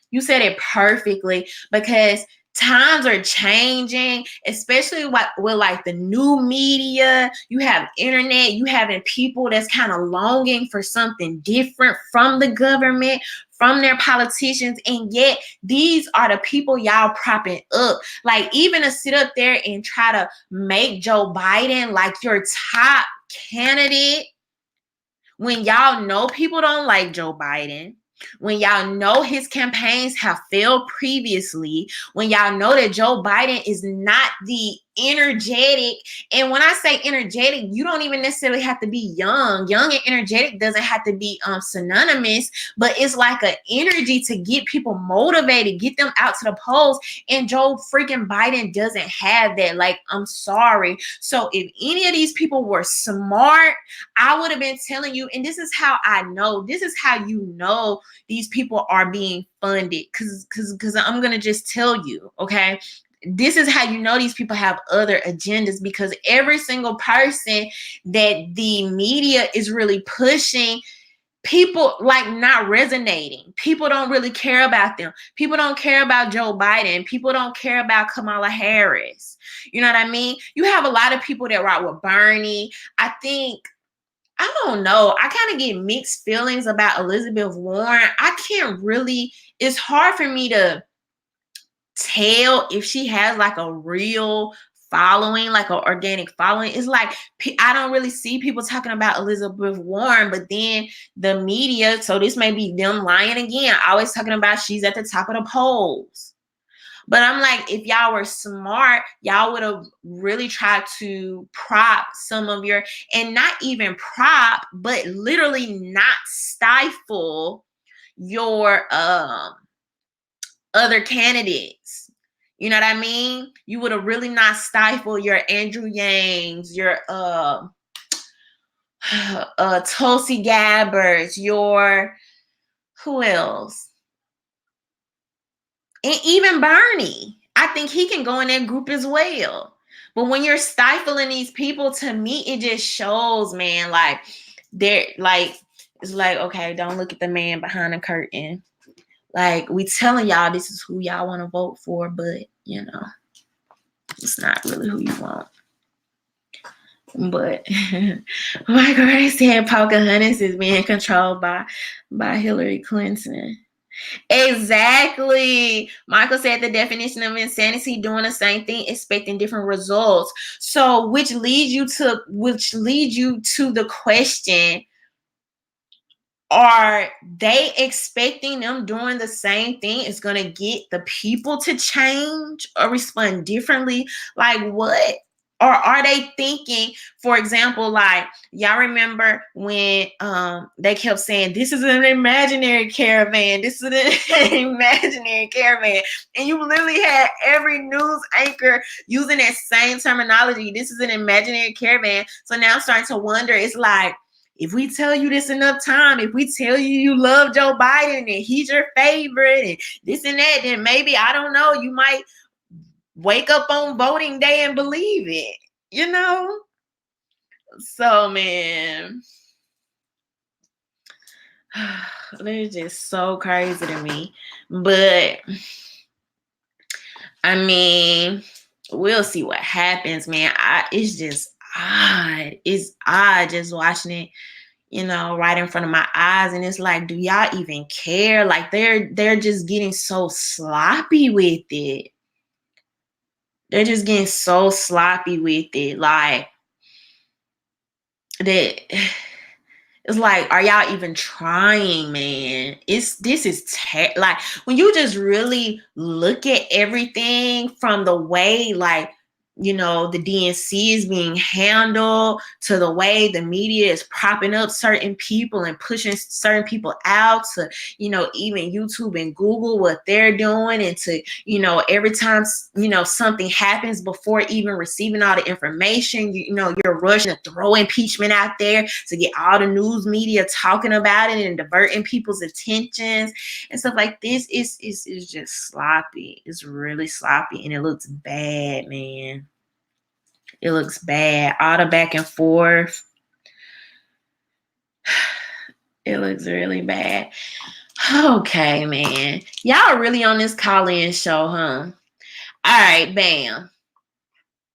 A: You said it perfectly, because times are changing, especially with like the new media. You have internet, you having people that's kind of longing for something different from the government, from their politicians, and yet these are the people y'all propping up. Like, even to sit up there and try to make Joe Biden like your top candidate when y'all know people don't like Joe Biden, when y'all know his campaigns have failed previously, when y'all know that Joe Biden is not the energetic. And when I say energetic, you don't even necessarily have to be young. Young and energetic doesn't have to be synonymous, but it's like an energy to get people motivated, get them out to the polls. And Joe freaking Biden doesn't have that. Like, I'm sorry. So if any of these people were smart, I would have been telling you, and this is how I know, this is how you know these people are being funded, because I'm gonna just tell you, okay, this is how you know these people have other agendas, because every single person that the media is really pushing, people like not resonating. People don't really care about them. People don't care about Joe Biden. People don't care about Kamala Harris. You know what I mean? You have a lot of people that rock with Bernie. I don't know. I kind of get mixed feelings about Elizabeth Warren. It's hard for me to tell if she has like a real following, like an organic following. It's like, I don't really see people talking about Elizabeth Warren, but then the media, so this may be them lying again, always talking about she's at the top of the polls. But I'm like, if y'all were smart, y'all would have really tried to prop some of your, and not even prop, but literally not stifle your other candidates. You know what I mean? You would have really not stifled your Andrew Yangs, your Tulsi Gabbards, your who else? And even Bernie. I think he can go in that group as well. But when you're stifling these people, to me, it just shows, man, like they're like, it's like, okay, don't look at the man behind the curtain. Like, we telling y'all this is who y'all want to vote for, but you know, it's not really who you want. But Michael Ray said Pocahontas is being controlled by Hillary Clinton. Exactly. Michael said the definition of insanity, doing the same thing, expecting different results. So which leads you to the question, are they expecting them doing the same thing is going to get the people to change or respond differently? Like, what? Or are they thinking, for example, like, y'all remember when they kept saying, this is an imaginary caravan, this is an imaginary caravan, and you literally had every news anchor using that same terminology, this is an imaginary caravan. So now I'm starting to wonder, it's like, if we tell you this enough time, if we tell you love Joe Biden and he's your favorite and this and that, then maybe, I don't know, you might wake up on voting day and believe it, you know? So, man, it's just so crazy to me. But, I mean, we'll see what happens, man. It's just odd. It's odd just watching it, you know, right in front of my eyes. And it's like, do y'all even care? Like, they're just getting so sloppy with it. They're just getting so sloppy with it. Like, that, it's like, are y'all even trying, man? Like, when you just really look at everything from the way, like, you know, the DNC is being handled, to the way the media is propping up certain people and pushing certain people out, to, you know, even YouTube and Google, what they're doing, and to, you know, every time, you know, something happens, before even receiving all the information, you know, you're rushing to throw impeachment out there to get all the news media talking about it and diverting people's attentions and stuff like this. Is just sloppy. It's really sloppy, and it looks bad, man. It looks bad. All the back and forth. It looks really bad. Okay, man. Y'all really on this call-in show, huh? All right, bam.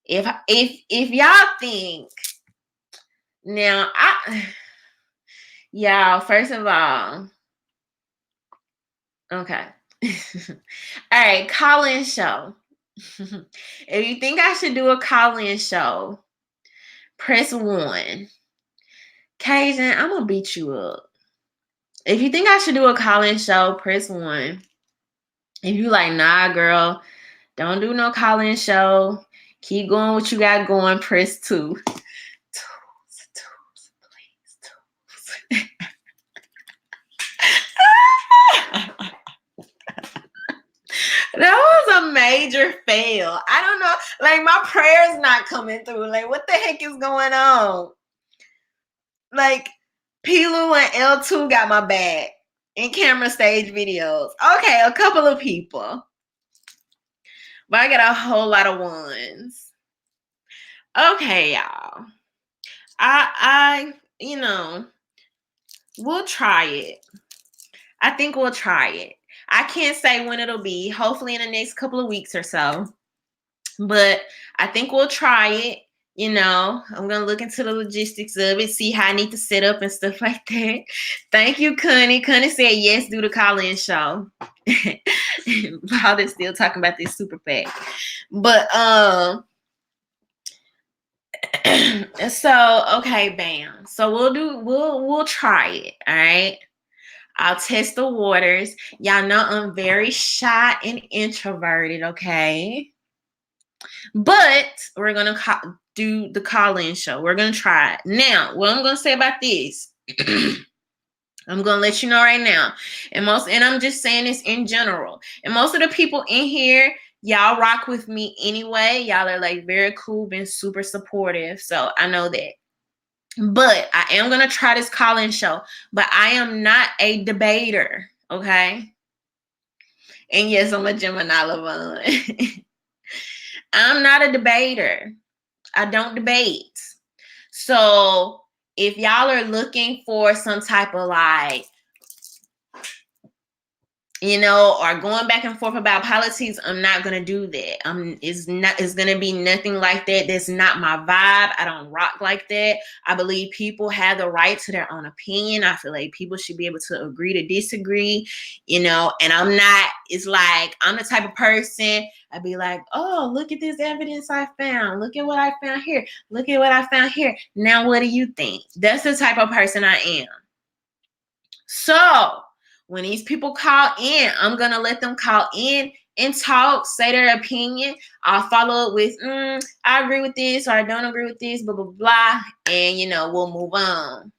A: If y'all think now, y'all, first of all, okay. All right, call-in show. If you think I should do a call-in show, press 1. Cajun, I'm gonna beat you up. If you think I should do a call-in show, press 1. If you like, nah, girl, don't do no call-in show. Keep going what you got going. Press 2. Tools, please, tools. That was a major fail. I don't know. Like, my prayer's not coming through. Like, what the heck is going on? Like, Pilu and L2 got my back in camera stage videos. Okay, a couple of people. But I got a whole lot of ones. Okay, y'all. I we'll try it. I think we'll try it. I can't say when it'll be. Hopefully in the next couple of weeks or so. But I think we'll try it. I'm going to look into the logistics of it, see how I need to set up and stuff like that. Thank you, Connie. Connie said yes, do the call-in show. While they're still talking about this super PAC. But, so, okay, bam. So we'll try it, all right? I'll test the waters. Y'all know I'm very shy and introverted, okay? But we're going to do the call-in show. We're going to try it. Now, what I'm going to say about this, I'm going to let you know right now. And I'm just saying this in general. And most of the people in here, y'all rock with me anyway. Y'all are like very cool, been super supportive. So I know that. But I am going to try this call-in show. But I am not a debater, okay? And yes, I'm a Gemini Lavon. I'm not a debater. I don't debate. So if y'all are looking for some type of like, or going back and forth about politics, I'm not gonna do that. It's gonna be nothing like that. That's not my vibe. I don't rock like that. I believe people have the right to their own opinion. I feel like people should be able to agree to disagree, and I'm not, it's like I'm the type of person, I'd be like, oh, look at this evidence I found. Look at what I found here. Look at what I found here. Now, what do you think? That's the type of person I am. So when these people call in, I'm going to let them call in and talk, say their opinion. I'll follow up with, I agree with this, or I don't agree with this, blah, blah, blah. And, we'll move on.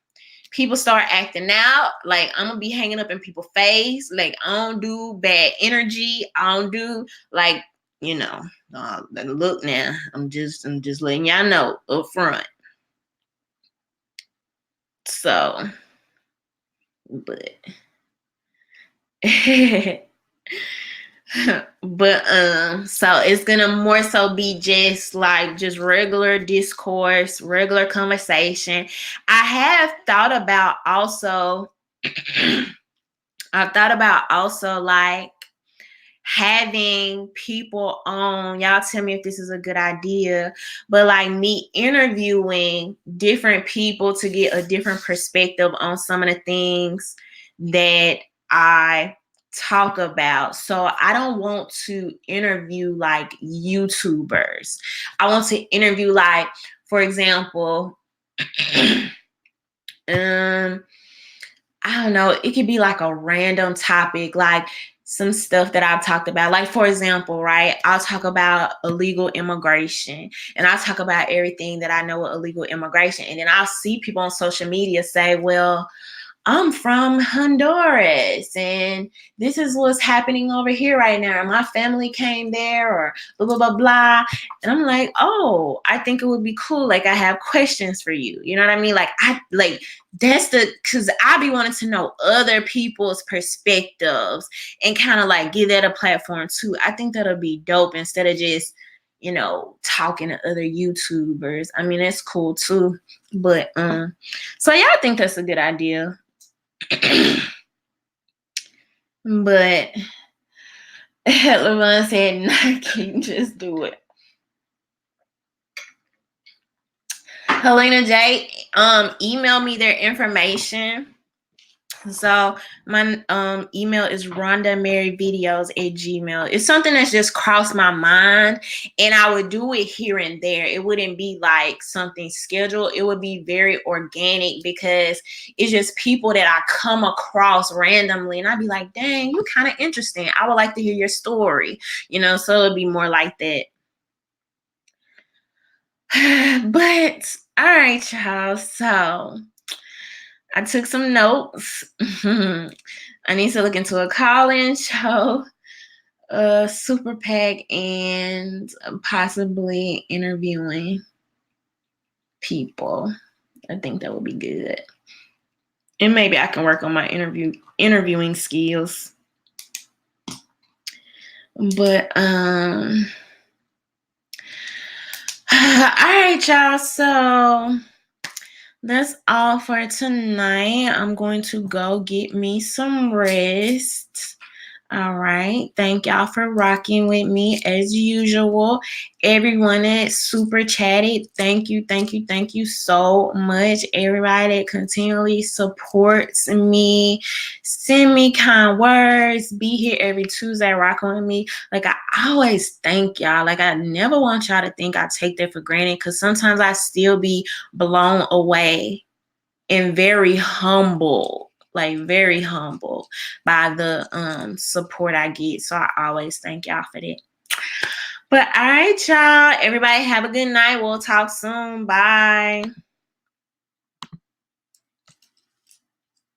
A: People start acting out. Like, I'm going to be hanging up in people's face. Like, I don't do bad energy. I don't do, like, look now. I'm just letting y'all know up front. So, but... But so it's gonna more so be just regular discourse, regular conversation. I have thought about also like having people on, y'all tell me if this is a good idea, but like me interviewing different people to get a different perspective on some of the things that I talk about. So I don't want to interview like YouTubers. I want to interview like, for example, I don't know, it could be like a random topic, like some stuff that I've talked about. Like, for example, right, I'll talk about illegal immigration, and I'll talk about everything that I know with illegal immigration. And then I'll see people on social media say, well, I'm from Honduras and this is what's happening over here right now. My family came there, or blah, blah, blah, blah. And I'm like, oh, I think it would be cool. Like, I have questions for you. You know what I mean? Because I be wanting to know other people's perspectives and kind of like give that a platform too. I think that'll be dope instead of just, talking to other YouTubers. I mean, that's cool too. But, so yeah, I think that's a good idea. But LeVon said, "No, I can't just do it." Helena J, email me their information. So my email is RhondaMaryVideos@gmail. It's something that's just crossed my mind, and I would do it here and there. It wouldn't be like something scheduled. It would be very organic because it's just people that I come across randomly, and I'd be like, dang, you kind of interesting. I would like to hear your story, so it'd be more like that. But all right, y'all. So I took some notes. I need to look into a call-in show, a super PAC, and possibly interviewing people. I think that would be good. And maybe I can work on my interviewing skills. But all right, y'all. So that's all for tonight. I'm going to go get me some rest. All right. Thank y'all for rocking with me as usual. Everyone that super chatted, thank you so much. Everybody that continually supports me, send me kind words, be here every Tuesday rocking with me. Like, I always thank y'all. Like, I never want y'all to think I take that for granted, because sometimes I still be blown away and very humble, like very humble by the support I get. So I always thank y'all for that. But all right, y'all. Everybody have a good night. We'll talk soon. Bye.